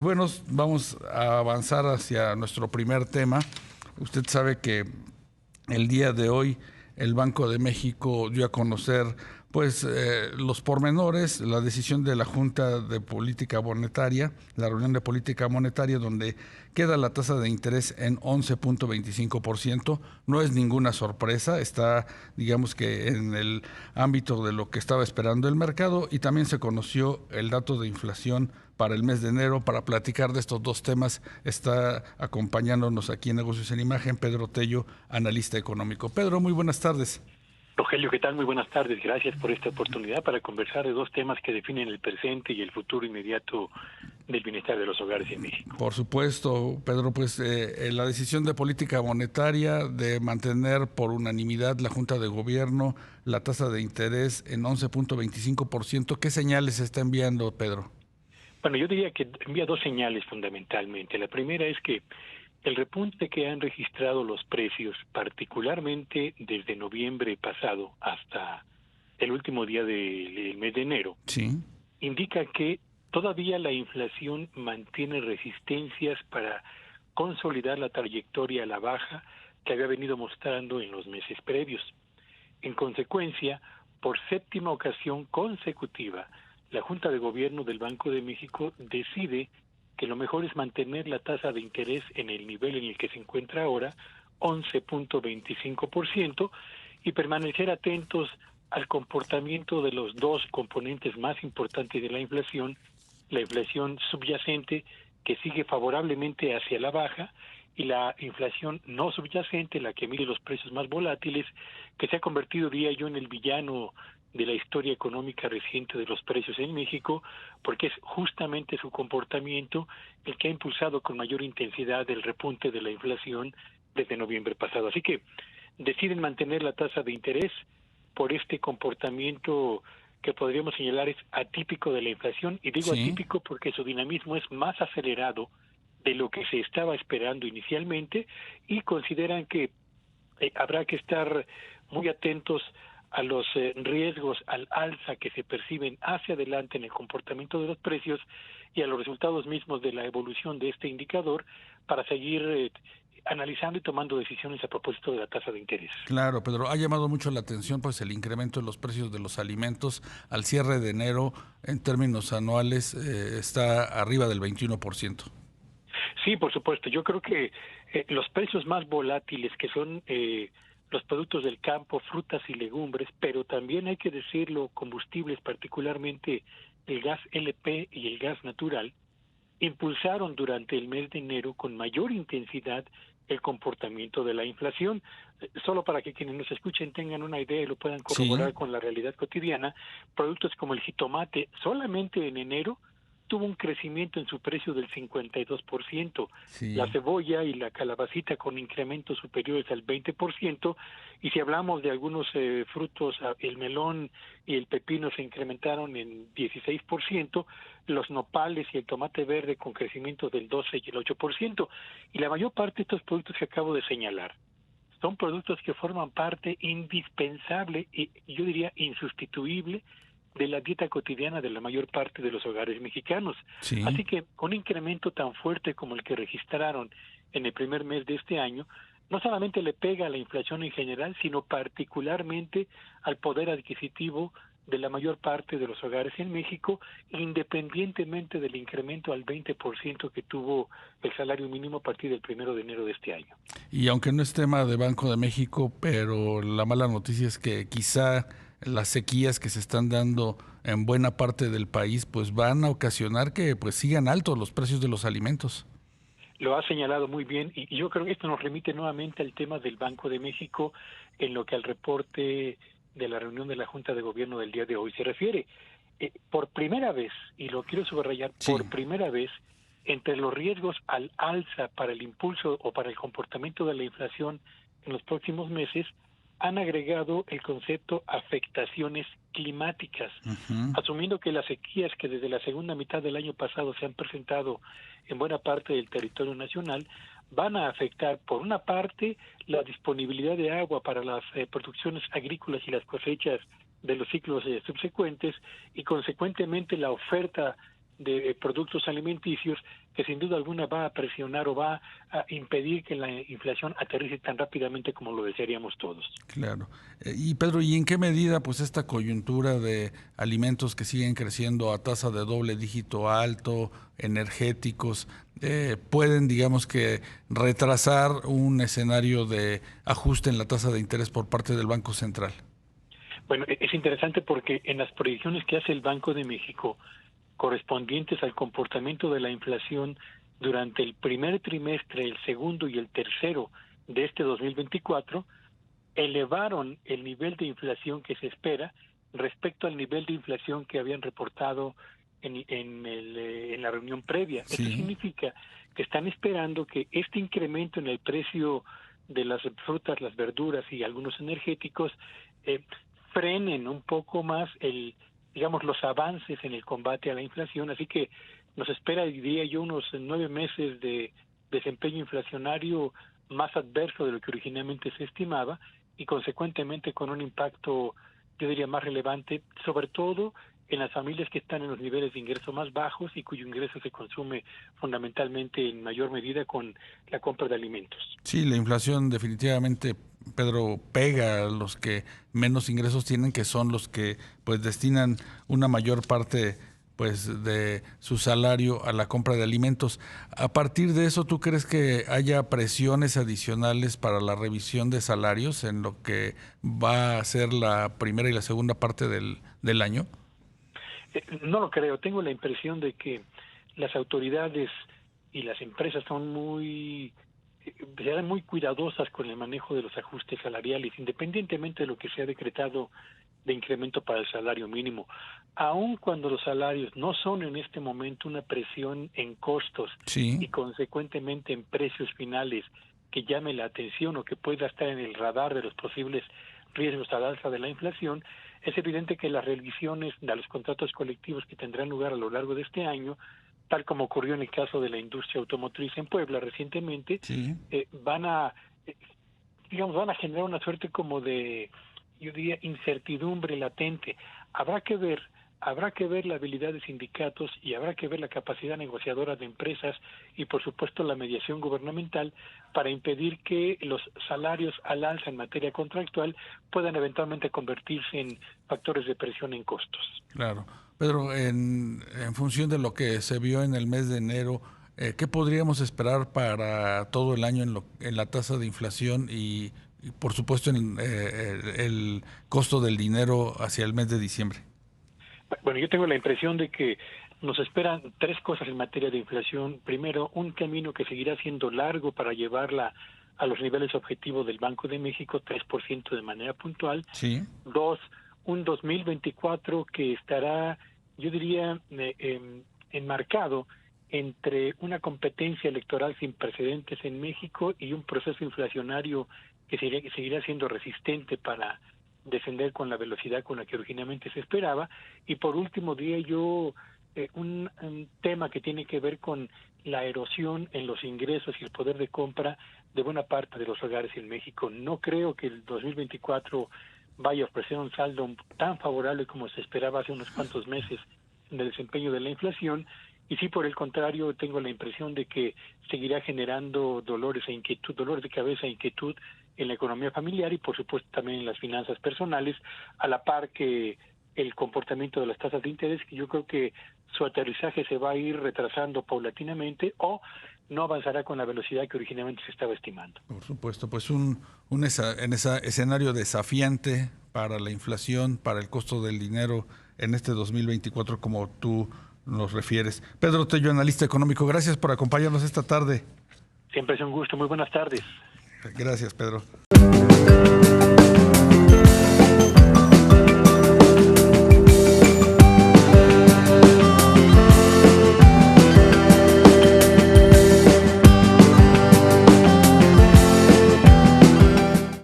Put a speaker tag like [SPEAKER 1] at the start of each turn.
[SPEAKER 1] Bueno, vamos a avanzar hacia nuestro primer tema. Usted sabe que el día de hoy el Banco de México dio a conocer los pormenores, la decisión de la Junta de Política Monetaria, la reunión de política monetaria, donde queda la tasa de interés en 11.25%. No es ninguna sorpresa, está, digamos que en el ámbito de lo que estaba esperando el mercado, y también se conoció el dato de inflación para el mes de enero. Para platicar de estos dos temas está acompañándonos aquí en Negocios en Imagen Pedro Tello, analista económico. Pedro, muy buenas tardes.
[SPEAKER 2] Rogelio, ¿qué tal? Muy buenas tardes. Gracias por esta oportunidad para conversar de dos temas que definen el presente y el futuro inmediato del bienestar de los hogares en México.
[SPEAKER 1] Por supuesto, Pedro, la decisión de política monetaria de mantener por unanimidad la Junta de Gobierno la tasa de interés en 11.25%, ¿qué señales está enviando, Pedro?
[SPEAKER 2] Bueno, yo diría que envía dos señales fundamentalmente. La primera es que el repunte que han registrado los precios, particularmente desde noviembre pasado hasta el último día del mes de enero,
[SPEAKER 1] Sí.
[SPEAKER 2] indica que todavía la inflación mantiene resistencias para consolidar la trayectoria a la baja que había venido mostrando en los meses previos. En consecuencia, por séptima ocasión consecutiva, la Junta de Gobierno del Banco de México decide que lo mejor es mantener la tasa de interés en el nivel en el que se encuentra ahora, 11.25%, y permanecer atentos al comportamiento de los dos componentes más importantes de la inflación subyacente, que sigue favorablemente hacia la baja, y la inflación no subyacente, la que mide los precios más volátiles, que se ha convertido, diría yo, en el villano de la historia económica reciente de los precios en México, porque es justamente su comportamiento el que ha impulsado con mayor intensidad el repunte de la inflación desde noviembre pasado. Así que deciden mantener la tasa de interés por este comportamiento que podríamos señalar es atípico de la inflación, y digo
[SPEAKER 1] Sí.
[SPEAKER 2] atípico porque su dinamismo es más acelerado de lo que se estaba esperando inicialmente, y consideran que habrá que estar muy atentos a los riesgos al alza que se perciben hacia adelante en el comportamiento de los precios y a los resultados mismos de la evolución de este indicador para seguir analizando y tomando decisiones a propósito de la tasa de interés.
[SPEAKER 1] Claro, Pedro, ha llamado mucho la atención el incremento de los precios de los alimentos al cierre de enero en términos anuales está arriba del 21%.
[SPEAKER 2] Sí, por supuesto. Yo creo que los precios más volátiles, que son los productos del campo, frutas y legumbres, pero también hay que decirlo, combustibles, particularmente el gas LP y el gas natural, impulsaron durante el mes de enero con mayor intensidad el comportamiento de la inflación. Solo para que quienes nos escuchen tengan una idea y lo puedan
[SPEAKER 1] Sí,
[SPEAKER 2] corroborar con la realidad cotidiana, productos como el jitomate solamente en enero tuvo un crecimiento en su precio del 52%, la
[SPEAKER 1] sí.
[SPEAKER 2] cebolla y la calabacita con incrementos superiores al 20%, y si hablamos de algunos frutos, el melón y el pepino se incrementaron en 16%, los nopales y el tomate verde con crecimientos del 12 y el 8%, y la mayor parte de estos productos que acabo de señalar son productos que forman parte indispensable y yo diría insustituible de la dieta cotidiana de la mayor parte de los hogares mexicanos.
[SPEAKER 1] Sí.
[SPEAKER 2] Así que un incremento tan fuerte como el que registraron en el primer mes de este año no solamente le pega a la inflación en general, sino particularmente al poder adquisitivo de la mayor parte de los hogares en México, independientemente del incremento al 20% que tuvo el salario mínimo a partir del 1 de enero de este año.
[SPEAKER 1] Y aunque no es tema de Banco de México, pero la mala noticia es que quizá las sequías que se están dando en buena parte del país van a ocasionar que sigan altos los precios de los alimentos.
[SPEAKER 2] Lo ha señalado muy bien, y yo creo que esto nos remite nuevamente al tema del Banco de México en lo que al reporte de la reunión de la Junta de Gobierno del día de hoy se refiere. Por primera vez, y lo quiero subrayar,
[SPEAKER 1] Sí.
[SPEAKER 2] por primera vez, entre los riesgos al alza para el impulso o para el comportamiento de la inflación en los próximos meses, han agregado el concepto afectaciones climáticas,
[SPEAKER 1] Ujú.
[SPEAKER 2] asumiendo que las sequías que desde la segunda mitad del año pasado se han presentado en buena parte del territorio nacional van a afectar, por una parte, la disponibilidad de agua para las producciones agrícolas y las cosechas de los ciclos subsecuentes, y consecuentemente la oferta de productos alimenticios, que sin duda alguna va a presionar o va a impedir que la inflación aterrice tan rápidamente como lo desearíamos todos.
[SPEAKER 1] Claro. Y Pedro, ¿y en qué medida pues esta coyuntura de alimentos que siguen creciendo a tasa de doble dígito alto, energéticos, pueden, digamos que, retrasar un escenario de ajuste en la tasa de interés por parte del Banco Central?
[SPEAKER 2] Bueno, es interesante porque en las proyecciones que hace el Banco de México, correspondientes al comportamiento de la inflación durante el primer trimestre, el segundo y el tercero de este 2024, elevaron el nivel de inflación que se espera respecto al nivel de inflación que habían reportado en la reunión previa.
[SPEAKER 1] Sí.
[SPEAKER 2] Esto significa que están esperando que este incremento en el precio de las frutas, las verduras y algunos energéticos frenen un poco más los avances en el combate a la inflación, así que nos espera, diría yo, unos 9 meses de desempeño inflacionario más adverso de lo que originalmente se estimaba y consecuentemente con un impacto, yo diría, más relevante, sobre todo en las familias que están en los niveles de ingreso más bajos y cuyo ingreso se consume fundamentalmente en mayor medida con la compra de alimentos.
[SPEAKER 1] Sí, la inflación definitivamente, Pedro, pega a los que menos ingresos tienen, que son los que pues destinan una mayor parte pues de su salario a la compra de alimentos. A partir de eso, ¿tú crees que haya presiones adicionales para la revisión de salarios en lo que va a ser la primera y la segunda parte del año?
[SPEAKER 2] No lo creo. Tengo la impresión de que las autoridades y las empresas serán muy cuidadosas con el manejo de los ajustes salariales, independientemente de lo que se ha decretado de incremento para el salario mínimo. Aun cuando los salarios no son en este momento una presión en costos
[SPEAKER 1] Sí.
[SPEAKER 2] y consecuentemente en precios finales que llame la atención o que pueda estar en el radar de los posibles riesgos al alza de la inflación, es evidente que las revisiones de los contratos colectivos que tendrán lugar a lo largo de este año, tal como ocurrió en el caso de la industria automotriz en Puebla recientemente,
[SPEAKER 1] Sí.
[SPEAKER 2] van a generar una suerte como de, yo diría, incertidumbre latente. Habrá que ver la habilidad de sindicatos y habrá que ver la capacidad negociadora de empresas y, por supuesto, la mediación gubernamental para impedir que los salarios al alza en materia contractual puedan eventualmente convertirse en factores de presión en costos.
[SPEAKER 1] Claro. Pedro, en función de lo que se vio en el mes de enero, ¿qué podríamos esperar para todo el año en la tasa de inflación y por supuesto, en el costo del dinero hacia el mes de diciembre?
[SPEAKER 2] Bueno, yo tengo la impresión de que nos esperan 3 cosas en materia de inflación. Primero, un camino que seguirá siendo largo para llevarla a los niveles objetivos del Banco de México, 3% de manera puntual.
[SPEAKER 1] Sí.
[SPEAKER 2] 2, un 2024 que estará, yo diría, enmarcado entre una competencia electoral sin precedentes en México y un proceso inflacionario que seguirá siendo resistente para descender con la velocidad con la que originalmente se esperaba. Y por último, diría yo, un tema que tiene que ver con la erosión en los ingresos y el poder de compra de buena parte de los hogares en México. No creo que el 2024 vaya a ofrecer un saldo tan favorable como se esperaba hace unos cuantos meses en el desempeño de la inflación, y sí, por el contrario, tengo la impresión de que seguirá generando dolores de cabeza e inquietud en la economía familiar y, por supuesto, también en las finanzas personales, a la par que el comportamiento de las tasas de interés, que yo creo que su aterrizaje se va a ir retrasando paulatinamente o no avanzará con la velocidad que originalmente se estaba estimando.
[SPEAKER 1] Por supuesto, pues un escenario desafiante para la inflación, para el costo del dinero en este 2024, como tú nos refieres. Pedro Tello, analista económico, gracias por acompañarnos esta tarde.
[SPEAKER 2] Siempre es un gusto. Muy buenas tardes.
[SPEAKER 1] Gracias, Pedro.